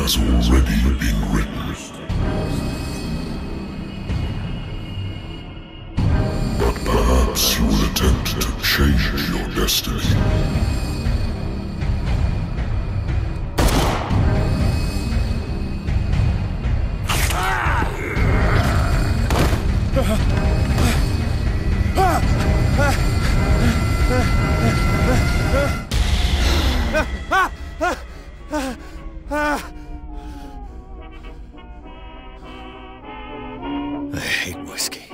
has already been written. But perhaps you will attempt to change your destiny. I hate whiskey.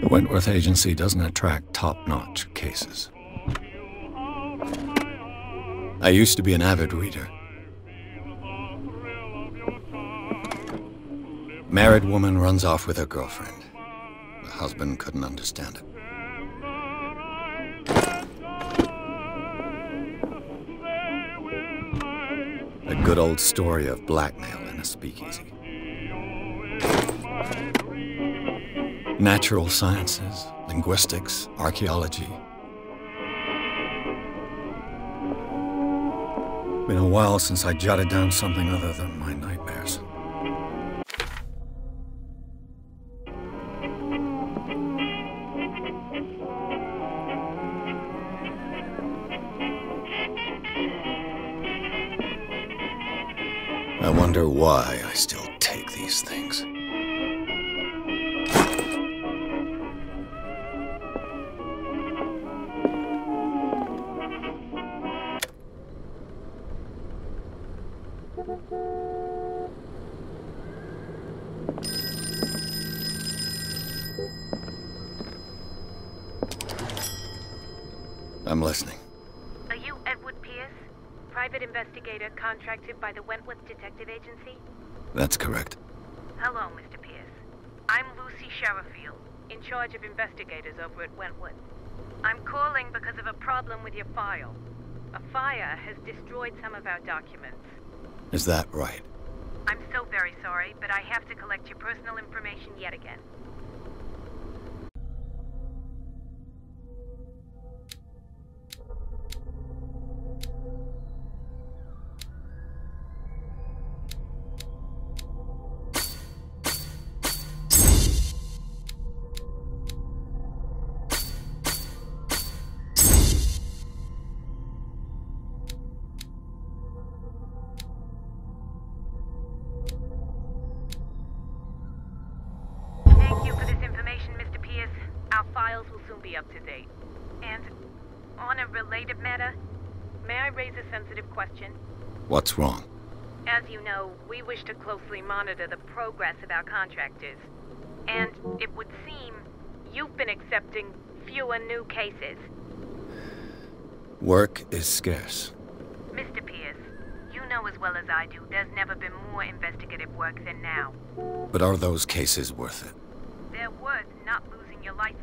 The Wentworth Agency doesn't attract top-notch cases. I used to be an avid reader. Married woman runs off with her girlfriend. The husband couldn't understand it. A good old story of blackmail in a speakeasy. Natural sciences, linguistics, archaeology. Been a while since I jotted down something other than my nightmares. I wonder why I still take these things. I'm listening. Are you Edward Pierce, private investigator contracted by the Wentworth Detective Agency? That's correct. Hello, Mr. Pierce. I'm Lucy Sherifield, in charge of investigators over at Wentworth. I'm calling because of a problem with your file. A fire has destroyed some of our documents. Is that right? I'm so very sorry, but I have to collect your personal information yet again. Thank you for this information, Mr. Pierce. Our files will soon be up to date. And on a related matter, may I raise a sensitive question? What's wrong? As you know, we wish to closely monitor the progress of our contractors. And it would seem you've been accepting fewer new cases. Work is scarce. Mr. Pierce, you know as well as I do, there's never been more investigative work than now. But are those cases worth it? They're worth not losing your license.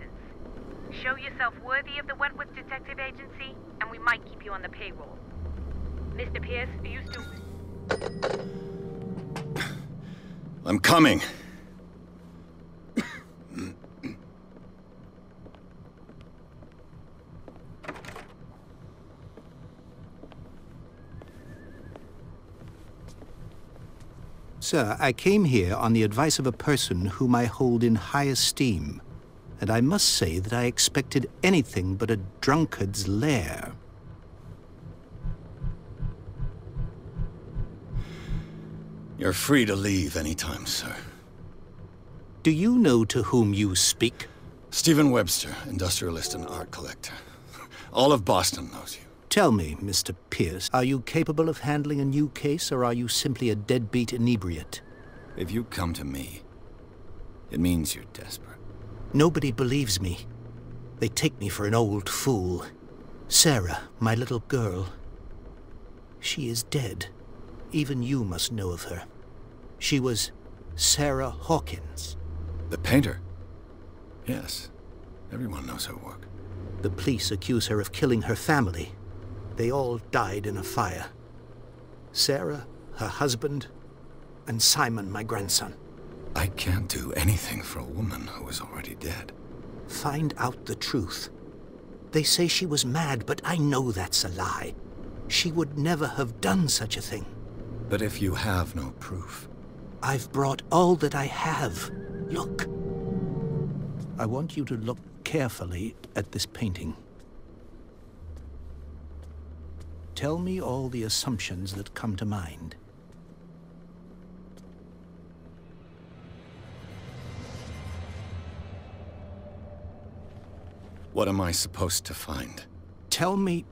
Show yourself worthy of the Wentworth Detective Agency, and we might keep you on the payroll. Mr. Pierce, are you still... I'm coming. Sir, I came here on the advice of a person whom I hold in high esteem, and I must say that I expected anything but a drunkard's lair. You're free to leave anytime, sir. Do you know to whom you speak? Stephen Webster, industrialist and art collector. All of Boston knows you. Tell me, Mr. Pierce, are you capable of handling a new case, or are you simply a deadbeat inebriate? If you come to me, it means you're desperate. Nobody believes me. They take me for an old fool. Sarah, my little girl, she is dead. Even you must know of her. She was Sarah Hawkins. The painter? Yes. Everyone knows her work. The police accuse her of killing her family. They all died in a fire. Sarah, her husband, and Simon, my grandson. I can't do anything for a woman who is already dead. Find out the truth. They say she was mad, but I know that's a lie. She would never have done such a thing. But if you have no proof... I've brought all that I have. Look. I want you to look carefully at this painting. Tell me all the assumptions that come to mind. What am I supposed to find? Tell me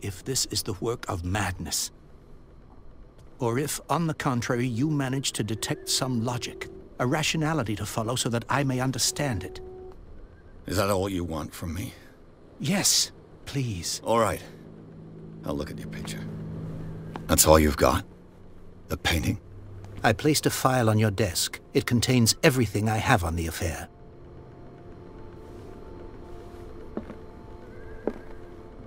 if this is the work of madness. Or if, on the contrary, you manage to detect some logic, a rationality to follow so that I may understand it. Is that all you want from me? Yes, please. All right. I'll look at your picture. That's all you've got? The painting? I placed a file on your desk. It contains everything I have on the affair.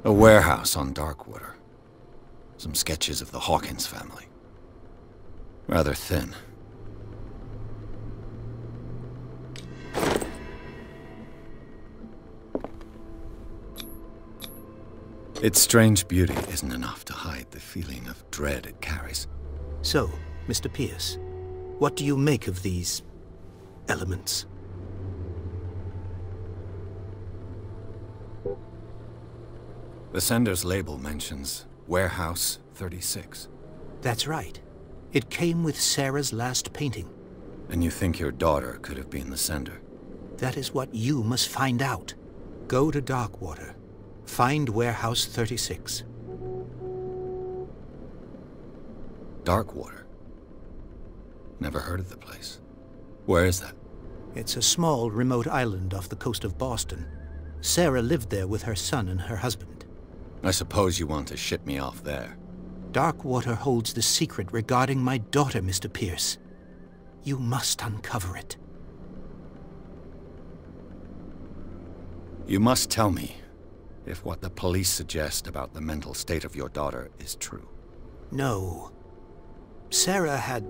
A warehouse on Darkwater. Some sketches of the Hawkins family. Rather thin. Its strange beauty isn't enough to hide the feeling of dread it carries. So, Mr. Pierce, what do you make of these elements? The sender's label mentions Warehouse 36. That's right. It came with Sarah's last painting. And you think your daughter could have been the sender? That is what you must find out. Go to Darkwater. Find Warehouse 36. Darkwater? Never heard of the place. Where is that? It's a small, remote island off the coast of Boston. Sarah lived there with her son and her husband. I suppose you want to ship me off there. Darkwater holds the secret regarding my daughter, Mr. Pierce. You must uncover it. You must tell me if what the police suggest about the mental state of your daughter is true. No. Sarah had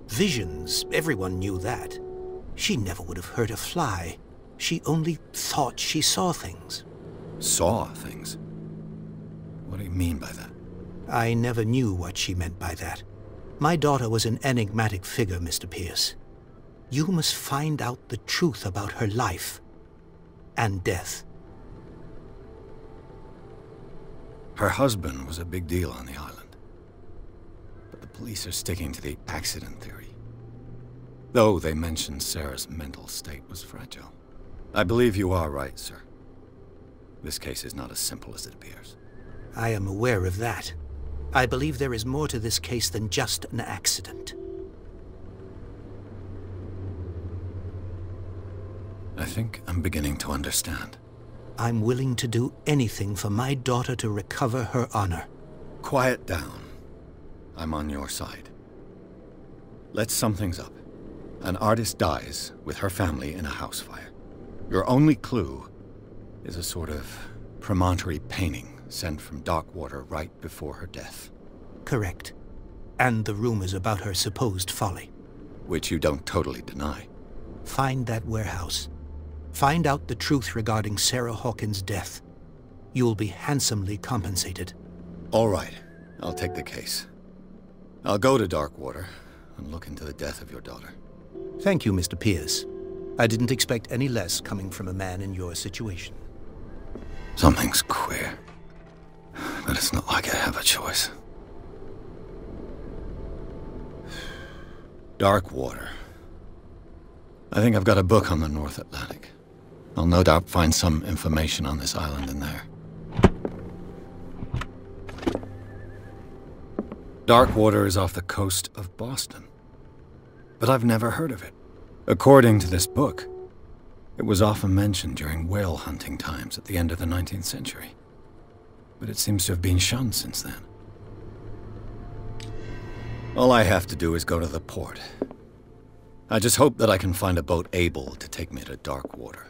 visions. Everyone knew that. She never would have hurt a fly. She only thought she saw things. Saw things? What do you mean by that? I never knew what she meant by that. My daughter was an enigmatic figure, Mr. Pierce. You must find out the truth about her life and death. Her husband was a big deal on the island. But the police are sticking to the accident theory. Though they mentioned Sarah's mental state was fragile. I believe you are right, sir. This case is not as simple as it appears. I am aware of that. I believe there is more to this case than just an accident. I think I'm beginning to understand. I'm willing to do anything for my daughter to recover her honor. Quiet down. I'm on your side. Let's sum things up. An artist dies with her family in a house fire. Your only clue is a sort of promontory painting sent from Darkwater right before her death. Correct. And the rumors about her supposed folly. Which you don't totally deny. Find that warehouse. Find out the truth regarding Sarah Hawkins' death. You'll be handsomely compensated. All right. I'll take the case. I'll go to Darkwater and look into the death of your daughter. Thank you, Mr. Pierce. I didn't expect any less coming from a man in your situation. Something's queer. But it's not like I have a choice. Darkwater. I think I've got a book on the North Atlantic. I'll no doubt find some information on this island in there. Darkwater is off the coast of Boston. But I've never heard of it. According to this book, it was often mentioned during whale hunting times at the end of the 19th century. But it seems to have been shunned since then. All I have to do is go to the port. I just hope that I can find a boat able to take me to Darkwater.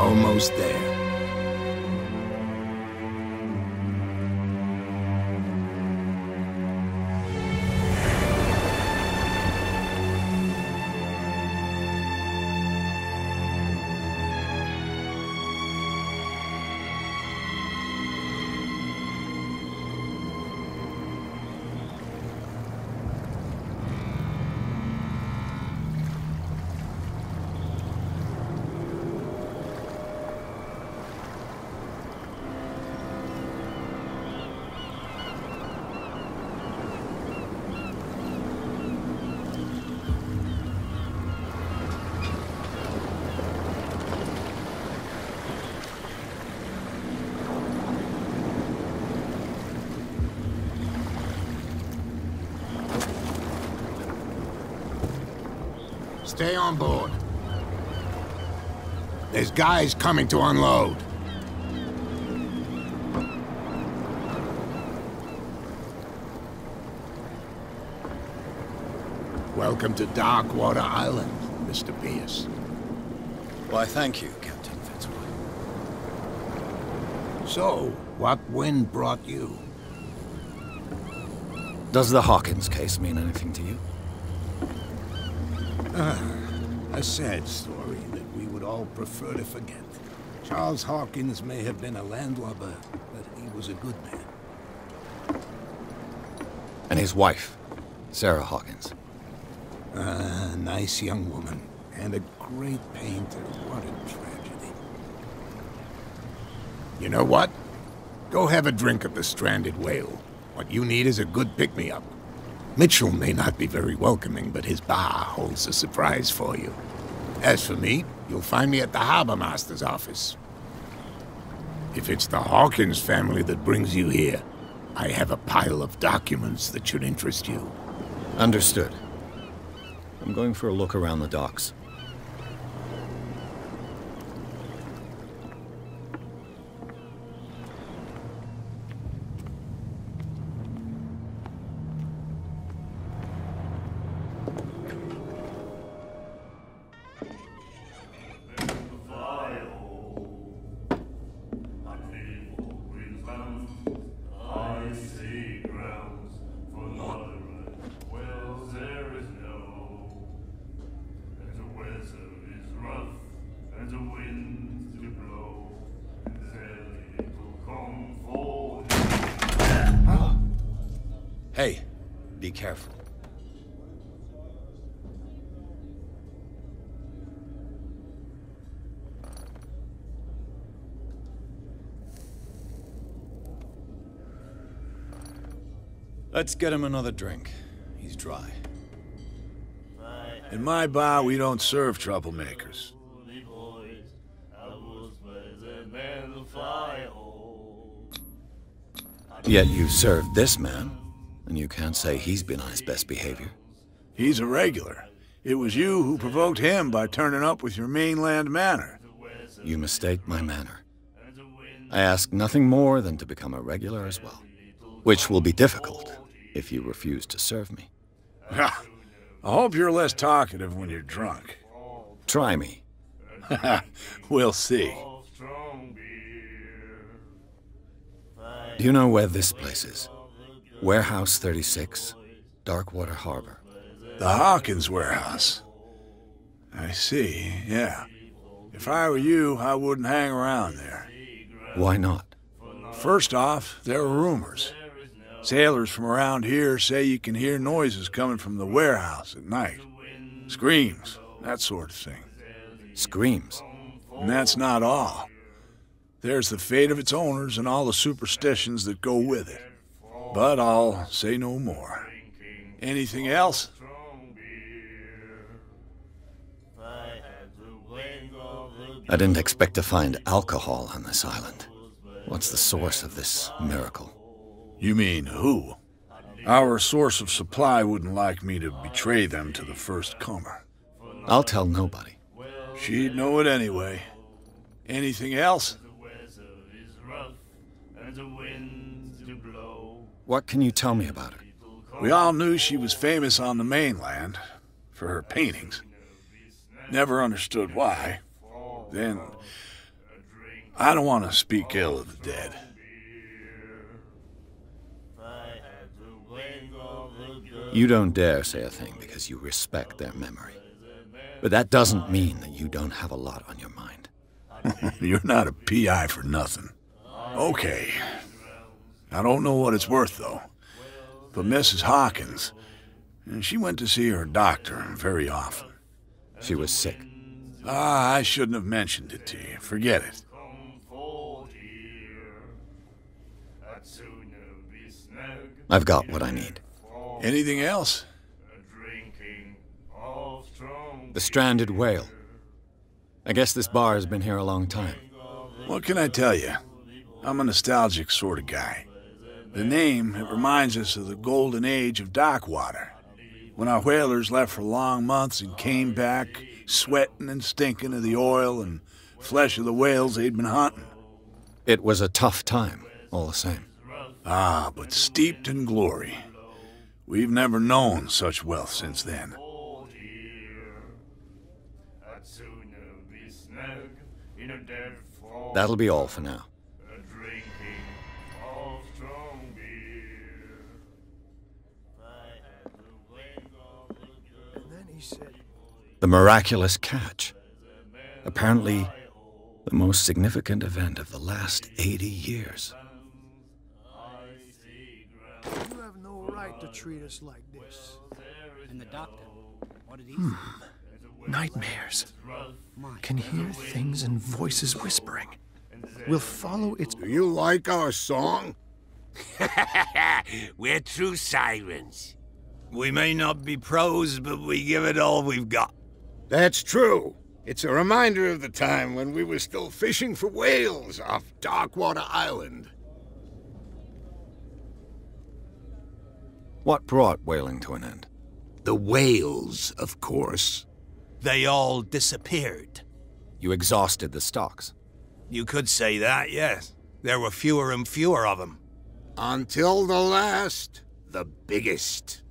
almost there. Stay on board. There's guys coming to unload. Welcome to Darkwater Island, Mr. Pierce. Why, thank you, Captain Fitzroy. So, what wind brought you? Does the Hawkins case mean anything to you? A sad story that we would all prefer to forget. Charles Hawkins may have been a landlubber, but he was a good man. And his wife, Sarah Hawkins. Nice young woman, and a great painter. What a tragedy. You know what? Go have a drink at the Stranded Whale. What you need is a good pick-me-up. Mitchell may not be very welcoming, but his bar holds a surprise for you. As for me, you'll find me at the Harbor Master's office. If it's the Hawkins family that brings you here, I have a pile of documents that should interest you. Understood. I'm going for a look around the docks. Hey, be careful. Let's get him another drink. He's dry. In my bar, we don't serve troublemakers. Yet you served this man, and you can't say he's been on his best behavior. He's a regular. It was you who provoked him by turning up with your mainland manner. You mistake my manner. I ask nothing more than to become a regular as well, which will be difficult if you refuse to serve me. I hope you're less talkative when you're drunk. Try me. We'll see. Do you know where this place is? Warehouse 36, Darkwater Harbor. The Hawkins warehouse. I see, yeah. If I were you, I wouldn't hang around there. Why not? First off, there are rumors. Sailors from around here say you can hear noises coming from the warehouse at night. Screams, that sort of thing. Screams? And that's not all. There's the fate of its owners and all the superstitions that go with it. But I'll say no more. Anything else? I didn't expect to find alcohol on this island. What's the source of this miracle? You mean who? Our source of supply wouldn't like me to betray them to the first comer. I'll tell nobody. She'd know it anyway. Anything else? What can you tell me about her? We all knew she was famous on the mainland for her paintings. Never understood why. Then, I don't want to speak ill of the dead. You don't dare say a thing because you respect their memory. But that doesn't mean that you don't have a lot on your mind. You're not a PI for nothing. Okay. I don't know what it's worth, though. But Mrs. Hawkins, she went to see her doctor very often. She was sick. Ah, I shouldn't have mentioned it to you. Forget it. I've got what I need. Anything else? The stranded whale. I guess this bar has been here a long time. What can I tell you? I'm a nostalgic sort of guy. The name, it reminds us of the golden age of dock water, when our whalers left for long months and came back sweating and stinking of the oil and flesh of the whales they'd been hunting. It was a tough time, all the same. Ah, but steeped in glory. We've never known such wealth since then. That'll be all for now. The miraculous catch. Apparently, the most significant event of the last 80 years. You have no right to treat us like this. And the doctor, what did he Nightmares. Can hear things and voices whispering. We'll follow its... Do you like our song? We're true sirens. We may not be pros, but we give it all we've got. That's true. It's a reminder of the time when we were still fishing for whales off Darkwater Island. What brought whaling to an end? The whales, of course. They all disappeared. You exhausted the stocks. You could say that, yes. There were fewer and fewer of them. Until the last, the biggest.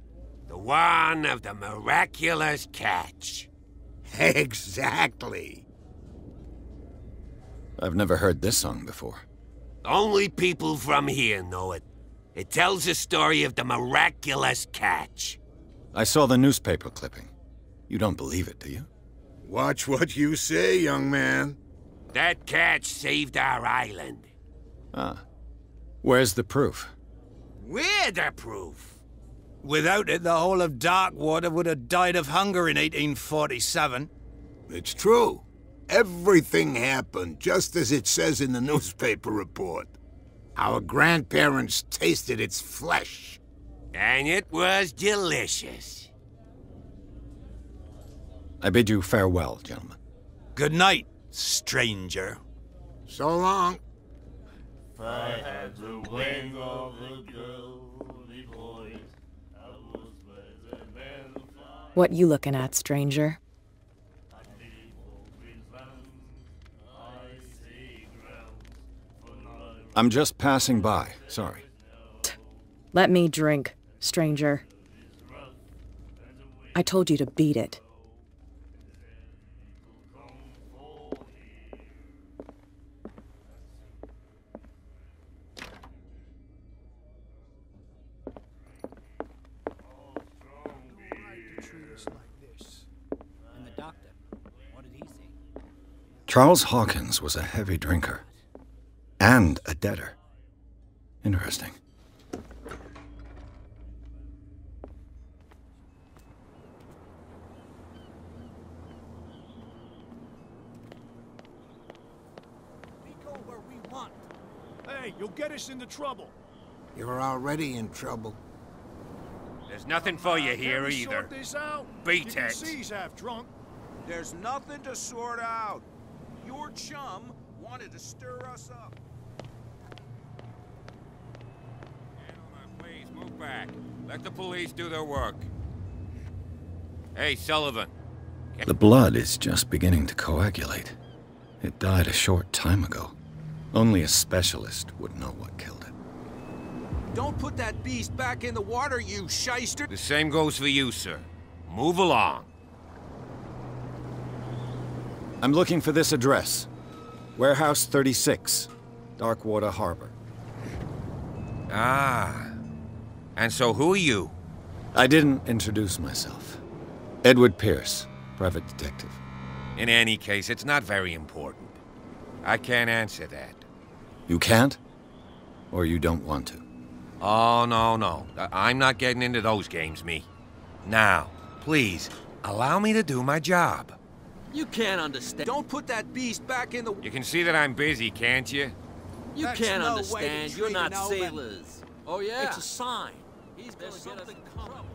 The one of the miraculous catch. Exactly. I've never heard this song before. Only people from here know it. It tells the story of the miraculous catch. I saw the newspaper clipping. You don't believe it, do you? Watch what you say, young man. That catch saved our island. Ah. Where's the proof? We're the proof. Without it, the whole of Darkwater would have died of hunger in 1847. It's true. Everything happened just as it says in the newspaper report. Our grandparents tasted its flesh. And it was delicious. I bid you farewell, gentlemen. Good night, stranger. So long. If I had the wing of the girly boys, I was better than the fly. What you looking at, stranger? I'm just passing by, sorry. Let me drink, stranger. I told you to beat it. And the doctor, what did he say? Charles Hawkins was a heavy drinker. And a debtor. Interesting. We go where we want. Hey, you'll get us into trouble. You're already in trouble. There's nothing for you here Can we either. sort this out? Beat You can it. see he's half drunk. There's nothing to sort out. Your chum wanted to stir us up. Gentlemen, please move back. Let the police do their work. Hey, Sullivan. The blood is just beginning to coagulate. It died a short time ago. Only a specialist would know what killed it. Don't put that beast back in the water, you shyster. The same goes for you, sir. Move along. I'm looking for this address. Warehouse 36, Darkwater Harbor. Ah. And so who are you? I didn't introduce myself. Edward Pierce, private detective. In any case, it's not very important. I can't answer that. You can't? Or you don't want to? Oh, no. I'm not getting into those games, me. Now, please, allow me to do my job. You can't understand. Don't put that beast back in the... You can see that I'm busy, can't you? You That's can't no understand. way to You're treat not an old man. sailors. Oh, yeah? It's a sign. He's gonna get us in trouble.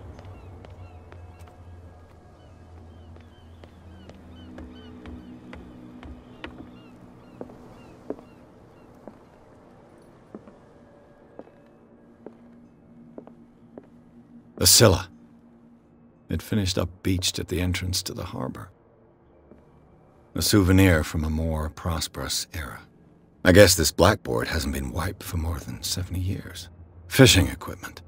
The Scylla. It finished up beached at the entrance to the harbor. A souvenir from a more prosperous era. I guess this blackboard hasn't been wiped for more than 70 years. Fishing equipment.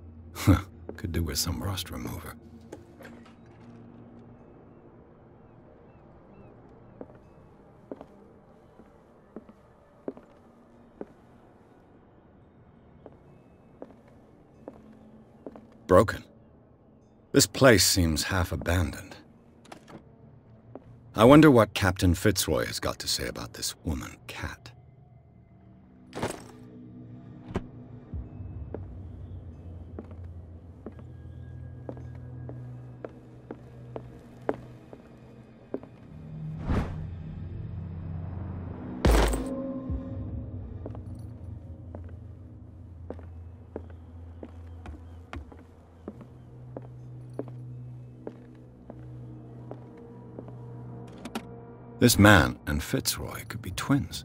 Could do with some rust remover. Broken. This place seems half abandoned. I wonder what Captain Fitzroy has got to say about this woman, Cat. This man and Fitzroy could be twins.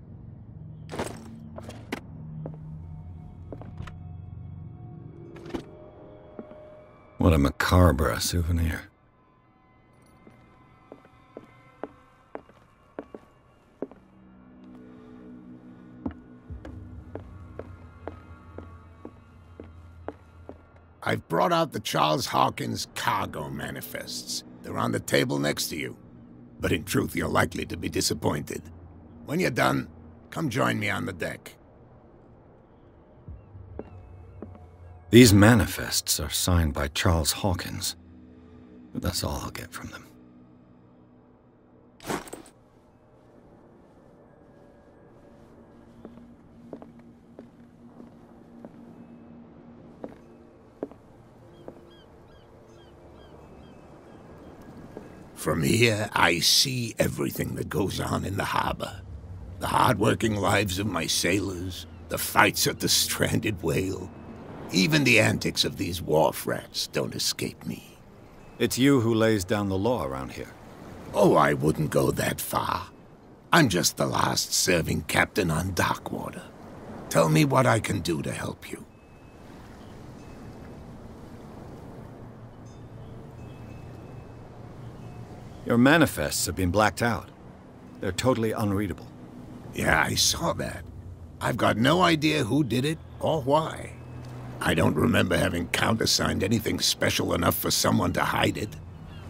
What a macabre souvenir. I've brought out the Charles Hawkins cargo manifests. They're on the table next to you. But in truth, you're likely to be disappointed. When you're done, come join me on the deck. These manifests are signed by Charles Hawkins, but that's all I'll get from them. From here, I see everything that goes on in the harbor. The hard-working lives of my sailors, the fights at the stranded whale. Even the antics of these wharf rats don't escape me. It's you who lays down the law around here. Oh, I wouldn't go that far. I'm just the last serving captain on Darkwater. Tell me what I can do to help you. Your manifests have been blacked out. They're totally unreadable. Yeah, I saw that. I've got no idea who did it or why. I don't remember having countersigned anything special enough for someone to hide it.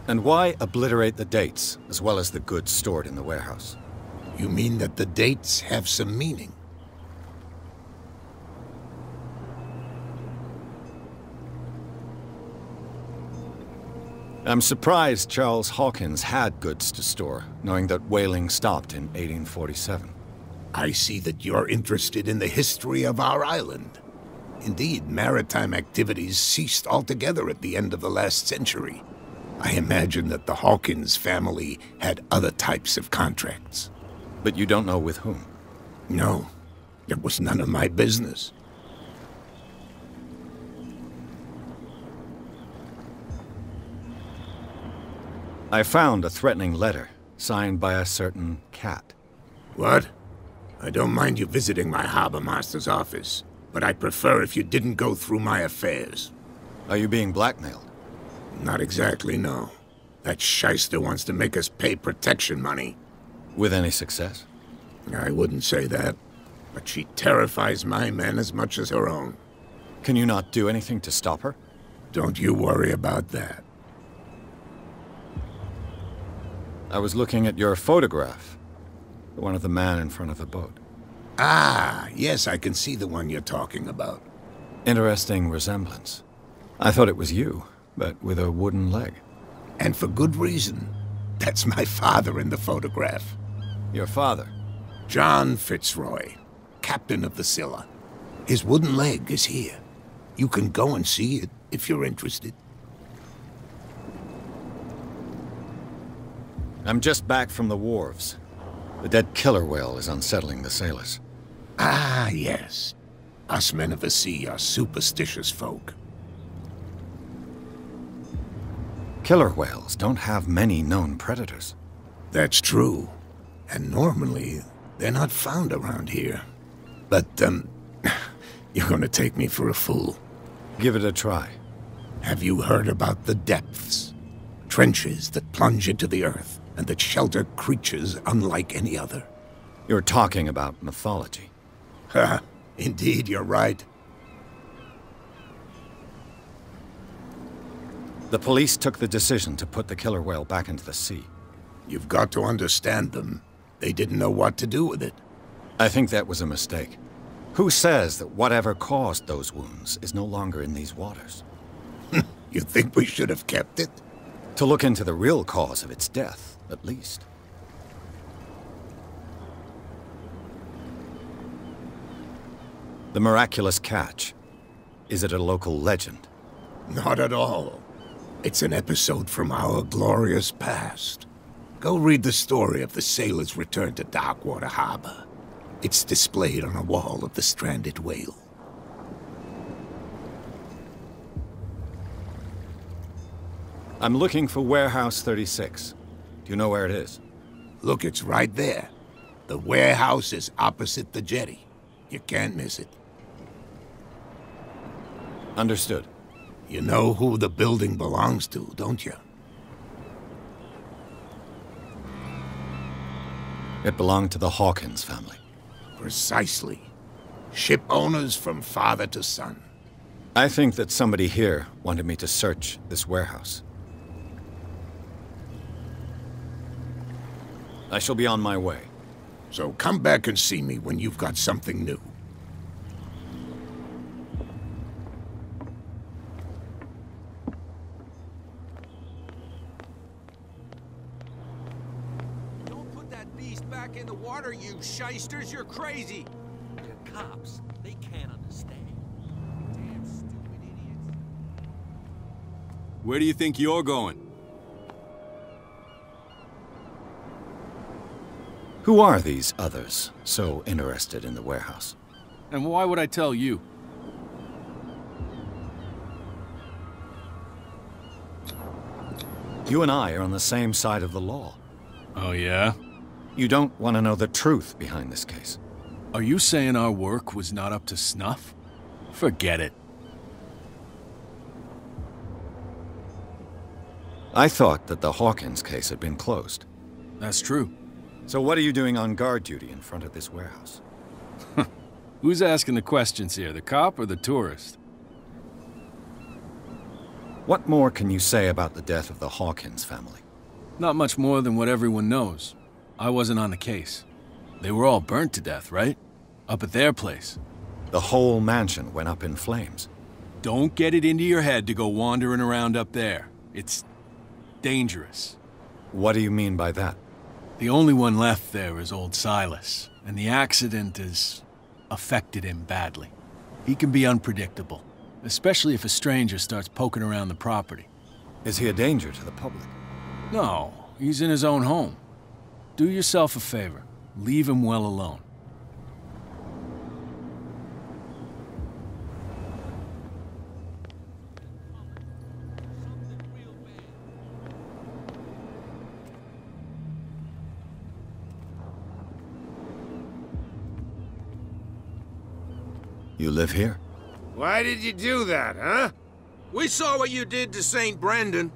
And why obliterate the dates, as well as the goods stored in the warehouse? You mean that the dates have some meaning? I'm surprised Charles Hawkins had goods to store, knowing that whaling stopped in 1847. I see that you're interested in the history of our island. Indeed, maritime activities ceased altogether at the end of the last century. I imagine that the Hawkins family had other types of contracts. But you don't know with whom? No, it was none of my business. I found a threatening letter, signed by a certain Cat. What? I don't mind you visiting my harbor master's office, but I'd prefer if you didn't go through my affairs. Are you being blackmailed? Not exactly, no. That shyster wants to make us pay protection money. With any success? I wouldn't say that, but she terrifies my men as much as her own. Can you not do anything to stop her? Don't you worry about that. I was looking at your photograph. The one of the man in front of the boat. Ah, yes, I can see the one you're talking about. Interesting resemblance. I thought it was you, but with a wooden leg. And for good reason. That's my father in the photograph. Your father? John Fitzroy, captain of the Scylla. His wooden leg is here. You can go and see it if you're interested. I'm just back from the wharves. The dead killer whale is unsettling the sailors. Ah, yes. Us men of the sea are superstitious folk. Killer whales don't have many known predators. That's true. And normally, they're not found around here. But, you're gonna take me for a fool. Give it a try. Have you heard about the depths? Trenches that plunge into the earth and that shelter creatures unlike any other. You're talking about mythology. Ha! Indeed, you're right. The police took the decision to put the killer whale back into the sea. You've got to understand them. They didn't know what to do with it. I think that was a mistake. Who says that whatever caused those wounds is no longer in these waters? You think we should have kept it? To look into the real cause of its death, at least. The miraculous catch. Is it a local legend? Not at all. It's an episode from our glorious past. Go read the story of the sailor's return to Darkwater Harbor. It's displayed on a wall of the stranded whale. I'm looking for Warehouse 36. Do you know where it is? Look, it's right there. The warehouse is opposite the jetty. You can't miss it. Understood. You know who the building belongs to, don't you? It belonged to the Hawkins family. Precisely. Ship owners from father to son. I think that somebody here wanted me to search this warehouse. I shall be on my way. So come back and see me when you've got something new. Don't put that beast back in the water, you shysters! You're crazy! The cops, they can't understand. Damn stupid idiots. Where do you think you're going? Who are these others so interested in the warehouse? And why would I tell you? You and I are on the same side of the law. Oh, yeah? You don't want to know the truth behind this case. Are you saying our work was not up to snuff? Forget it. I thought that the Hawkins case had been closed. That's true. So what are you doing on guard duty in front of this warehouse? Who's asking the questions here, the cop or the tourist? What more can you say about the death of the Hawkins family? Not much more than what everyone knows. I wasn't on the case. They were all burnt to death, right? Up at their place. The whole mansion went up in flames. Don't get it into your head to go wandering around up there. It's dangerous. What do you mean by that? The only one left there is old Silas, and the accident has affected him badly. He can be unpredictable, especially if a stranger starts poking around the property. Is he a danger to the public? No, he's in his own home. Do yourself a favor. Leave him well alone. You live here? Why did you do that, huh? We saw what you did to St. Brendan.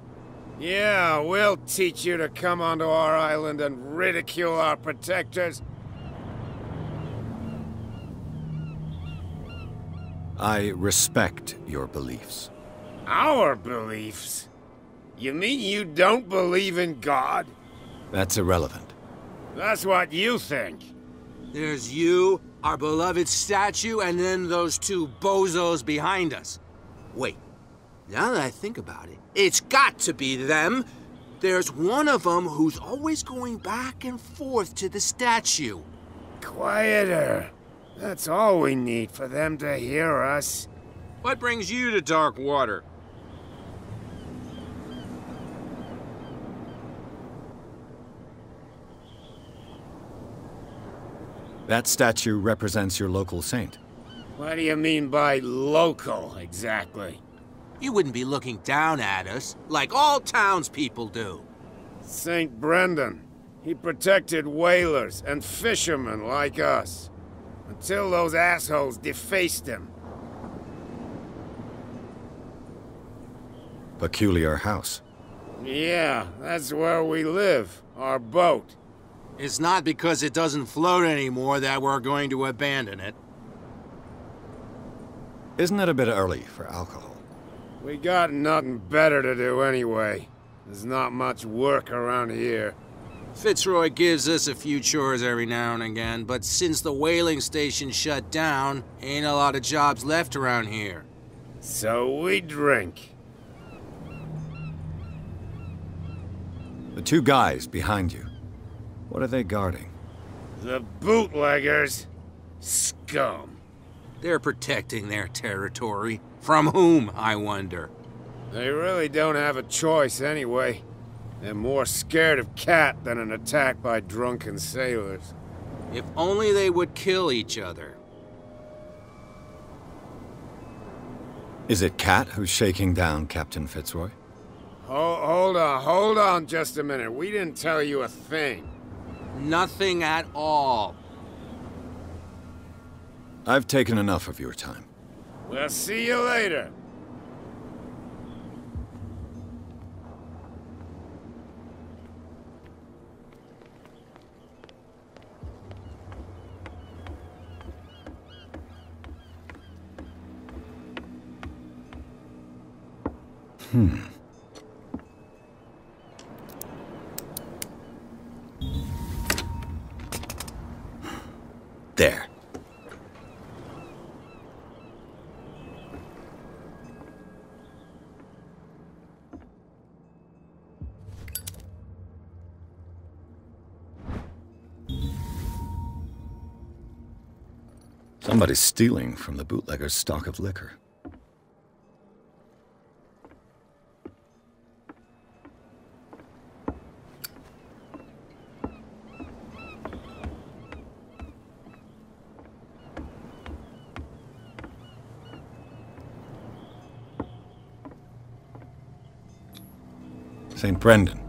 Yeah, we'll teach you to come onto our island and ridicule our protectors. I respect your beliefs. Our beliefs? You mean you don't believe in God? That's irrelevant. That's what you think. There's you, our beloved statue, and then those two bozos behind us. Wait, now that I think about it, it's got to be them. There's one of them who's always going back and forth to the statue. Quieter. That's all we need for them to hear us. What brings you to Darkwater? That statue represents your local saint. What do you mean by local, exactly? You wouldn't be looking down at us, like all townspeople do. St. Brendan. He protected whalers and fishermen like us. Until those assholes defaced him. Peculiar house. Yeah, that's where we live. Our boat. It's not because it doesn't float anymore that we're going to abandon it. Isn't it a bit early for alcohol? We got nothing better to do anyway. There's not much work around here. Fitzroy gives us a few chores every now and again, but since the whaling station shut down, ain't a lot of jobs left around here. So we drink. The two guys behind you. What are they guarding? The bootleggers. Scum. They're protecting their territory. From whom, I wonder? They really don't have a choice anyway. They're more scared of Cat than an attack by drunken sailors. If only they would kill each other. Is it Cat who's shaking down Captain Fitzroy? Hold on just a minute. We didn't tell you a thing. Nothing at all. I've taken enough of your time. We'll see you later. There. Somebody's stealing from the bootlegger's stock of liquor. St. Brendan,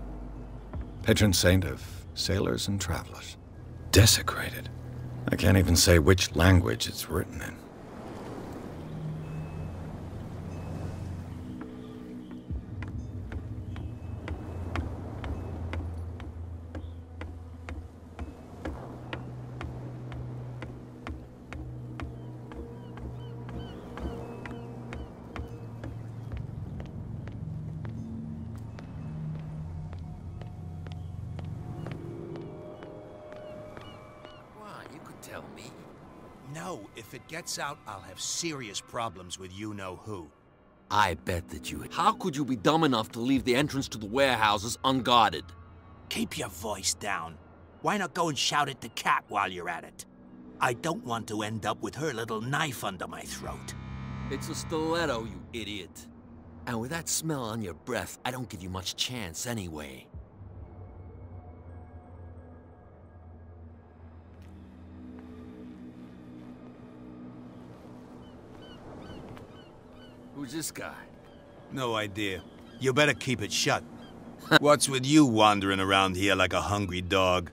patron saint of sailors and travelers. Desecrated. I can't even say which language it's written in. No, if it gets out, I'll have serious problems with you-know-who. I bet that you... How could you be dumb enough to leave the entrance to the warehouses unguarded? Keep your voice down. Why not go and shout at the cat while you're at it? I don't want to end up with her little knife under my throat. It's a stiletto, you idiot. And with that smell on your breath, I don't give you much chance anyway. Who's this guy? No idea. You better keep it shut. What's with you wandering around here like a hungry dog?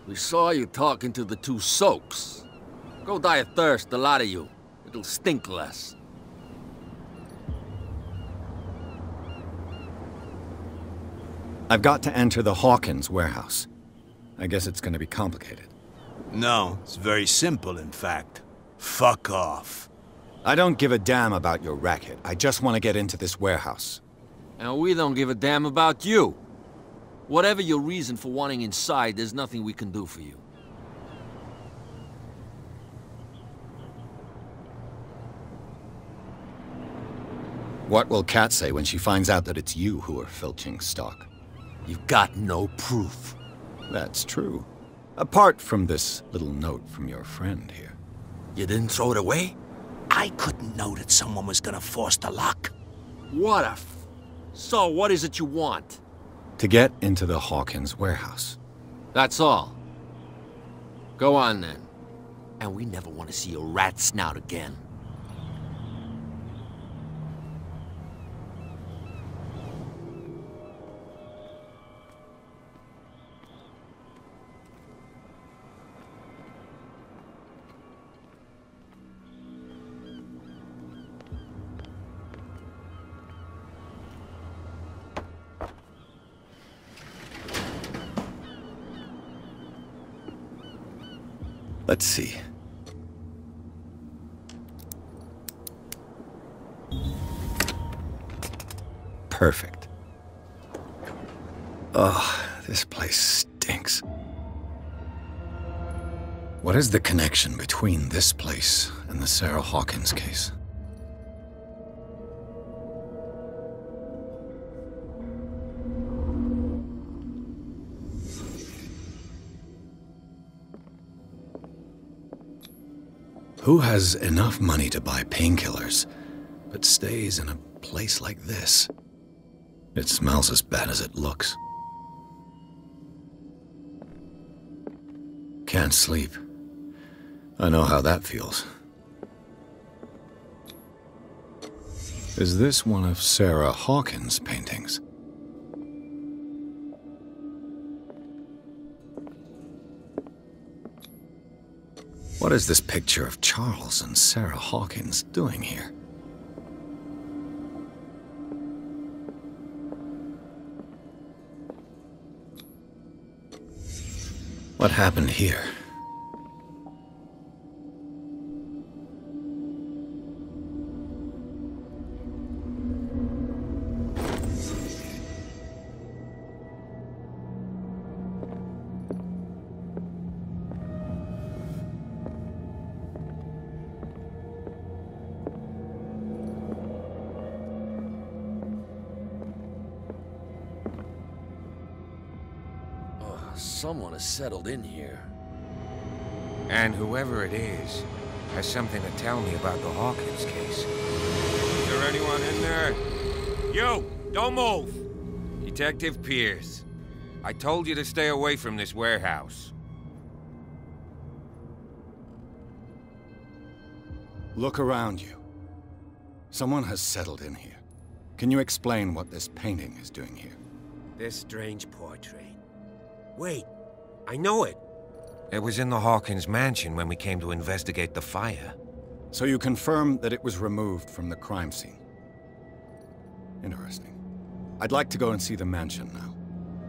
We saw you talking to the two soaks. Go die of thirst, the lot of you. It'll stink less. I've got to enter the Hawkins warehouse. I guess it's going to be complicated. No, it's very simple, in fact. Fuck off. I don't give a damn about your racket. I just want to get into this warehouse. And we don't give a damn about you. Whatever your reason for wanting inside, there's nothing we can do for you. What will Kat say when she finds out that it's you who are filching stock? You've got no proof. That's true. Apart from this little note from your friend here. You didn't throw it away? I couldn't know that someone was gonna force the lock. What a So, what is it you want? To get into the Hawkins warehouse. That's all. Go on, then. And we never want to see your rat snout again. Let's see. Perfect. Oh, this place stinks. What is the connection between this place and the Sarah Hawkins case? Who has enough money to buy painkillers, but stays in a place like this? It smells as bad as it looks. Can't sleep. I know how that feels. Is this one of Sarah Hawkins' paintings? What is this picture of Charles and Sarah Hawkins doing here? What happened here? Someone has settled in here. And whoever it is has something to tell me about the Hawkins case. Is there anyone in there? You! Don't move! Detective Pierce. I told you to stay away from this warehouse. Look around you. Someone has settled in here. Can you explain what this painting is doing here? This strange portrait. Wait, I know it. It was in the Hawkins mansion when we came to investigate the fire. So you confirm that it was removed from the crime scene? Interesting. I'd like to go and see the mansion now.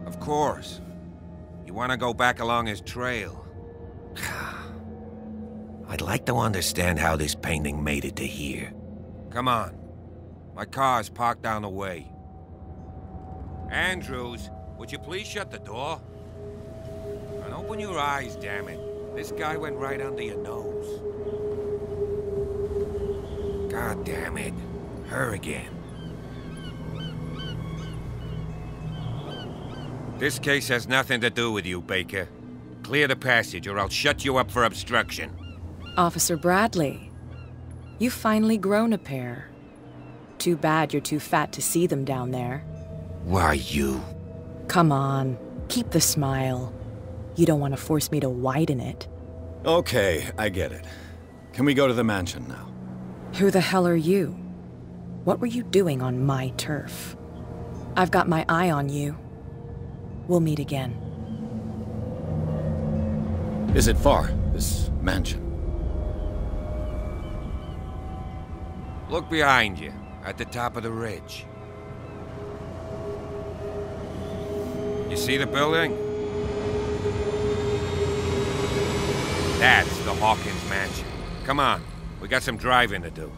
Of course. You want to go back along his trail? I'd like to understand how this painting made it to here. Come on. My car's parked down the way. Andrews, would you please shut the door? And open your eyes, damn it. This guy went right under your nose. God damn it. Her again. This case has nothing to do with you, Baker. Clear the passage or I'll shut you up for obstruction. Officer Bradley, you've finally grown a pair. Too bad you're too fat to see them down there. Why, you? Come on, keep the smile. You don't want to force me to widen it. Okay, I get it. Can we go to the mansion now? Who the hell are you? What were you doing on my turf? I've got my eye on you. We'll meet again. Is it far, this mansion? Look behind you, at the top of the ridge. You see the building? That's the Hawkins mansion. Come on, we got some driving to do.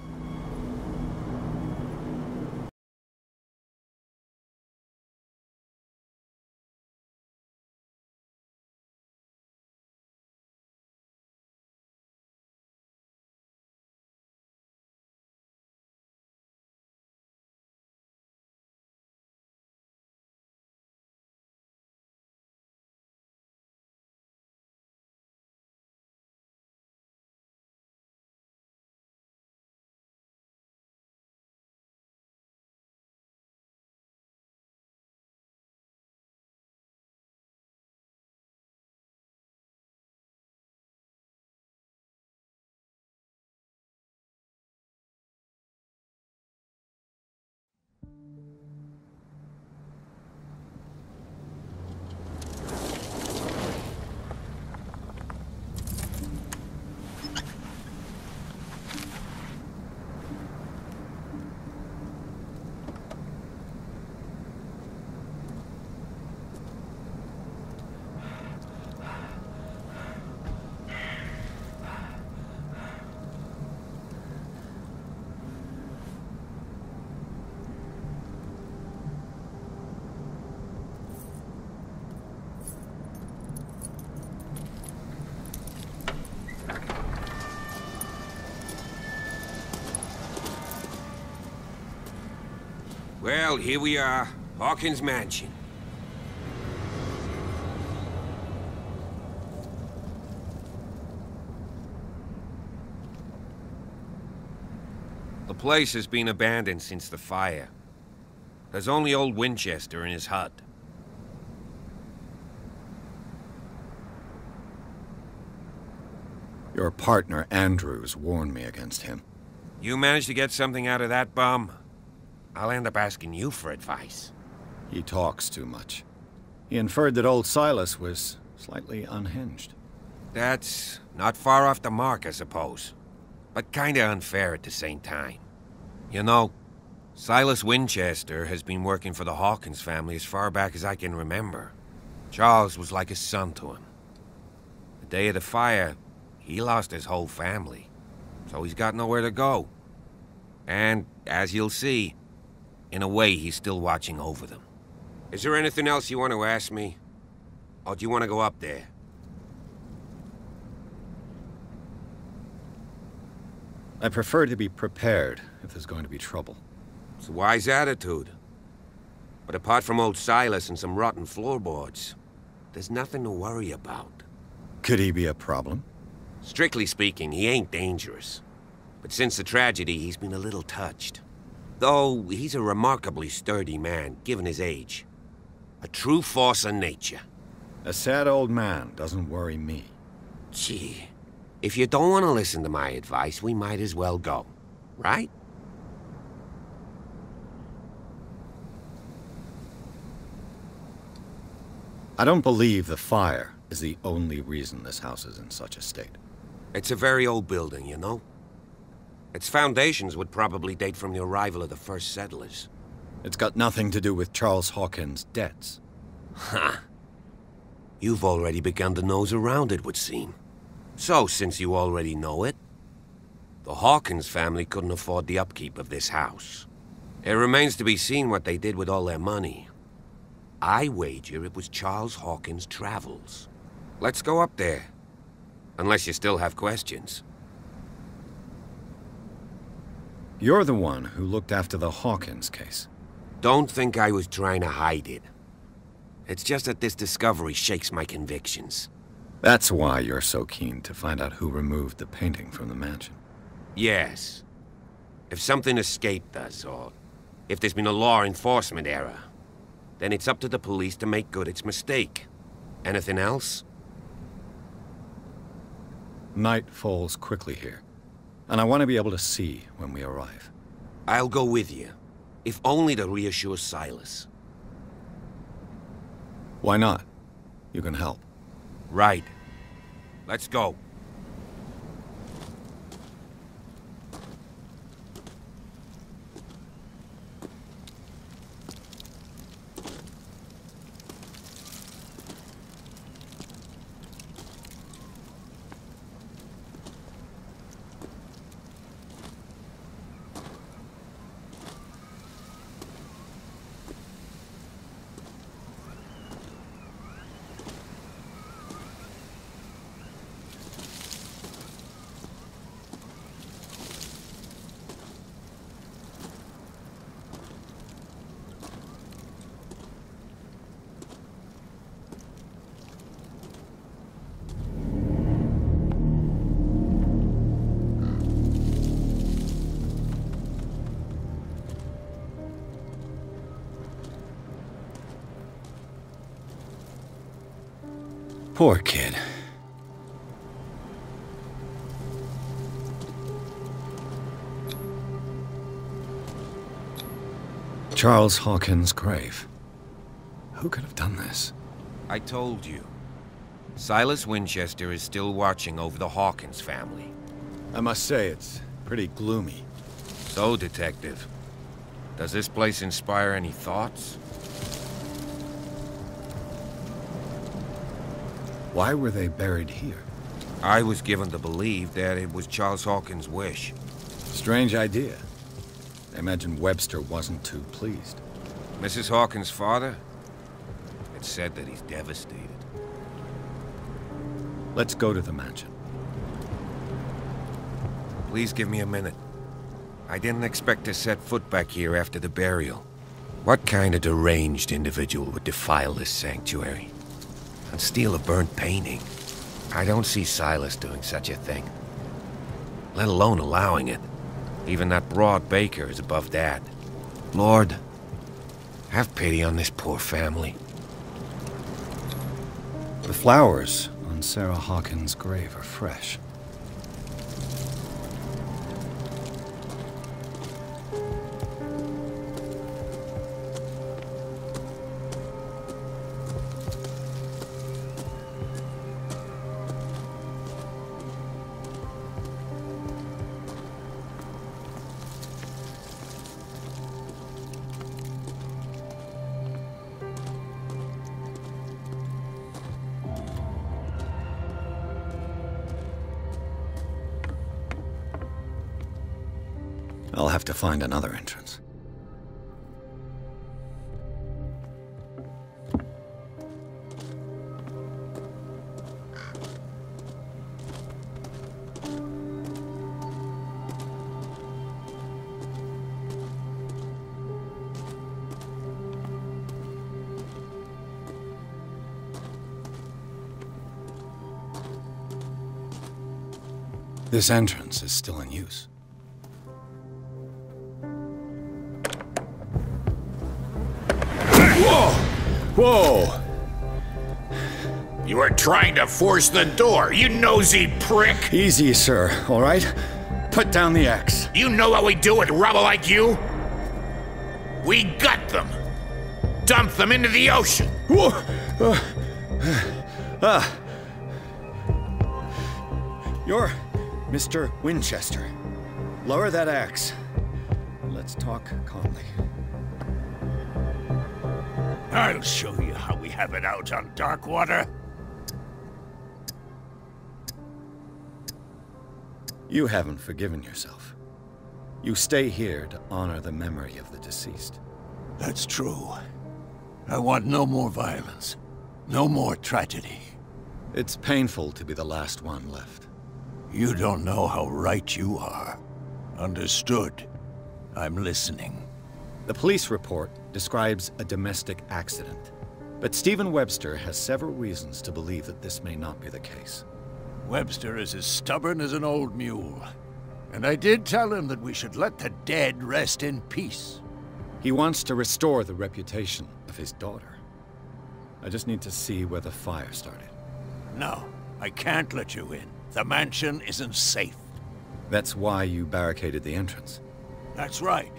Well, here we are. Hawkins Mansion. The place has been abandoned since the fire. There's only old Winchester in his hut. Your partner, Andrews, warned me against him. You managed to get something out of that bum? I'll end up asking you for advice. He talks too much. He inferred that old Silas was slightly unhinged. That's not far off the mark, I suppose. But kinda unfair at the same time. You know, Silas Winchester has been working for the Hawkins family as far back as I can remember. Charles was like a son to him. The day of the fire, he lost his whole family, so he's got nowhere to go. And, as you'll see, in a way, he's still watching over them. Is there anything else you want to ask me? Or do you want to go up there? I prefer to be prepared if there's going to be trouble. It's a wise attitude. But apart from old Silas and some rotten floorboards, there's nothing to worry about. Could he be a problem? Strictly speaking, he ain't dangerous. But since the tragedy, he's been a little touched. Though he's a remarkably sturdy man, given his age. A true force of nature. A sad old man doesn't worry me. Gee, if you don't want to listen to my advice, we might as well go. Right? I don't believe the fire is the only reason this house is in such a state. It's a very old building, you know? Its foundations would probably date from the arrival of the first settlers. It's got nothing to do with Charles Hawkins' debts. Ha! You've already begun to nose around, it would seem. So, since you already know it, the Hawkins family couldn't afford the upkeep of this house. It remains to be seen what they did with all their money. I wager it was Charles Hawkins' travels. Let's go up there. Unless you still have questions. You're the one who looked after the Hawkins case. Don't think I was trying to hide it. It's just that this discovery shakes my convictions. That's why you're so keen to find out who removed the painting from the mansion. Yes. If something escaped us, or if there's been a law enforcement error, then it's up to the police to make good its mistake. Anything else? Night falls quickly here, and I want to be able to see when we arrive. I'll go with you, if only to reassure Silas. Why not? You can help. Right. Let's go. Poor kid. Charles Hawkins' grave. Who could have done this? I told you. Silas Winchester is still watching over the Hawkins family. I must say, it's pretty gloomy. So, Detective, does this place inspire any thoughts? Why were they buried here? I was given to believe that it was Charles Hawkins' wish. Strange idea. I imagine Webster wasn't too pleased. Mrs. Hawkins' father? It's said that he's devastated. Let's go to the mansion. Please give me a minute. I didn't expect to set foot back here after the burial. What kind of deranged individual would defile this sanctuary and steal a burnt painting? I don't see Silas doing such a thing, let alone allowing it. Even that broad baker is above that. Lord, have pity on this poor family. The flowers on Sarah Hawkins' grave are fresh. I'll have to find another entrance. This entrance is still in use. Whoa! You were trying to force the door, you nosy prick! Easy, sir, all right? Put down the axe. You know what we do with rubble like you? We gut them! Dump them into the ocean! Whoa! You're Mr. Winchester. Lower that axe. Let's talk calmly. I'll show you how we have it out on Darkwater. You haven't forgiven yourself. You stay here to honor the memory of the deceased. That's true. I want no more violence. No more tragedy. It's painful to be the last one left. You don't know how right you are. Understood. I'm listening. The police report describes a domestic accident, but Stephen Webster has several reasons to believe that this may not be the case. Webster is as stubborn as an old mule, and I did tell him that we should let the dead rest in peace. He wants to restore the reputation of his daughter. I just need to see where the fire started. No, I can't let you in. The mansion isn't safe. That's why you barricaded the entrance. That's right.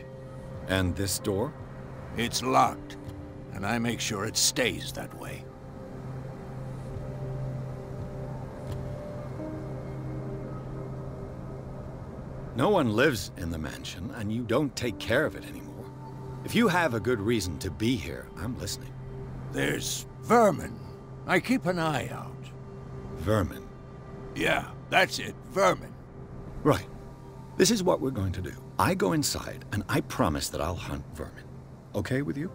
And this door? It's locked, and I make sure it stays that way. No one lives in the mansion, and you don't take care of it anymore. If you have a good reason to be here, I'm listening. There's vermin. I keep an eye out. Vermin? Yeah, that's it, vermin. Right. This is what we're going to do. I go inside, and I promise that I'll hunt vermin. Okay with you?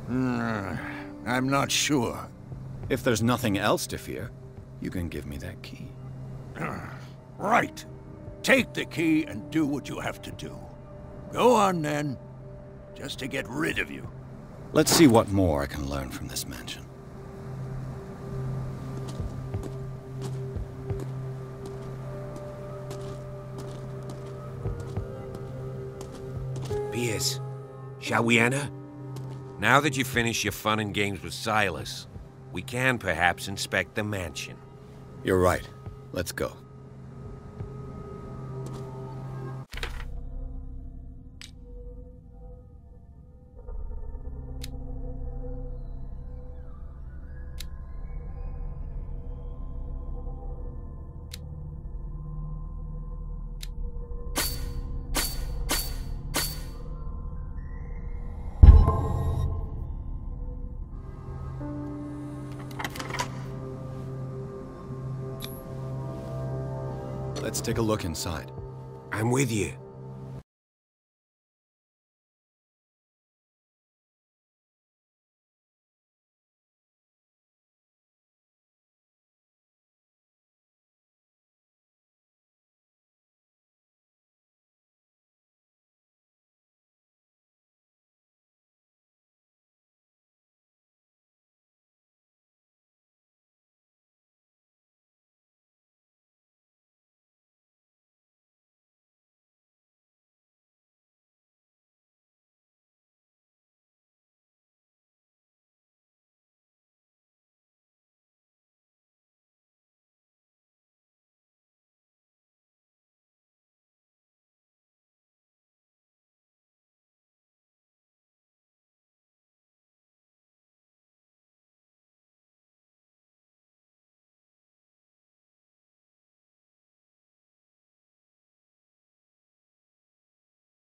I'm not sure. If there's nothing else to fear, you can give me that key. Right. Take the key and do what you have to do. Go on, then. Just to get rid of you. Let's see what more I can learn from this mansion. Pierce, shall we enter? Now that you finish your fun and games with Silas, we can perhaps inspect the mansion. You're right. Let's go. Let's take a look inside. I'm with you.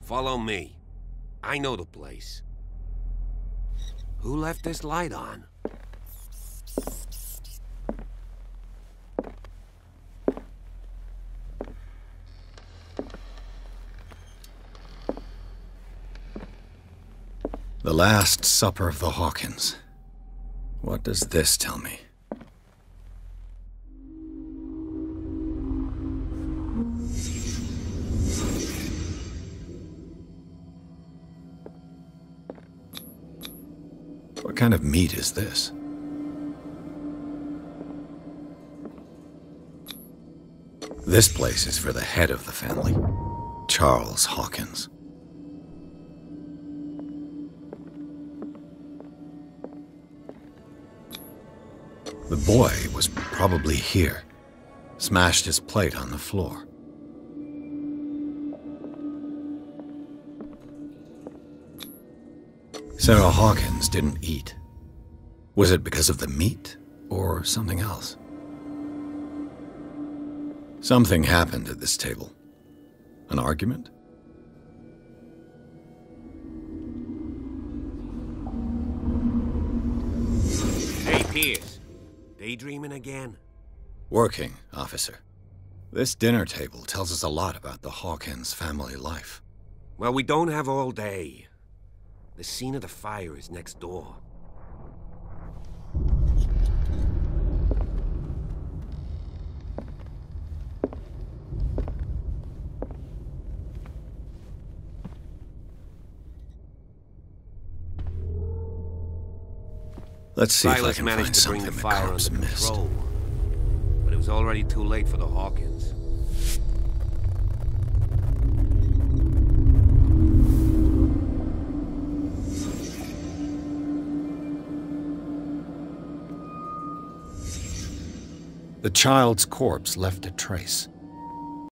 Follow me. I know the place. Who left this light on? The Last Supper of the Hawkins. What does this tell me? What kind of meat is this? This place is for the head of the family, Charles Hawkins. The boy was probably here, smashed his plate on the floor. Sarah Hawkins didn't eat. Was it because of the meat or something else? Something happened at this table. An argument? Hey, Pierce. Daydreaming again? Working, officer. This dinner table tells us a lot about the Hawkins family life. Well, we don't have all day. The scene of the fire is next door. Let's see if I Silas can managed find to bring something the the fire cops under missed. control, but it was already too late for the Hawkins. The child's corpse left a trace.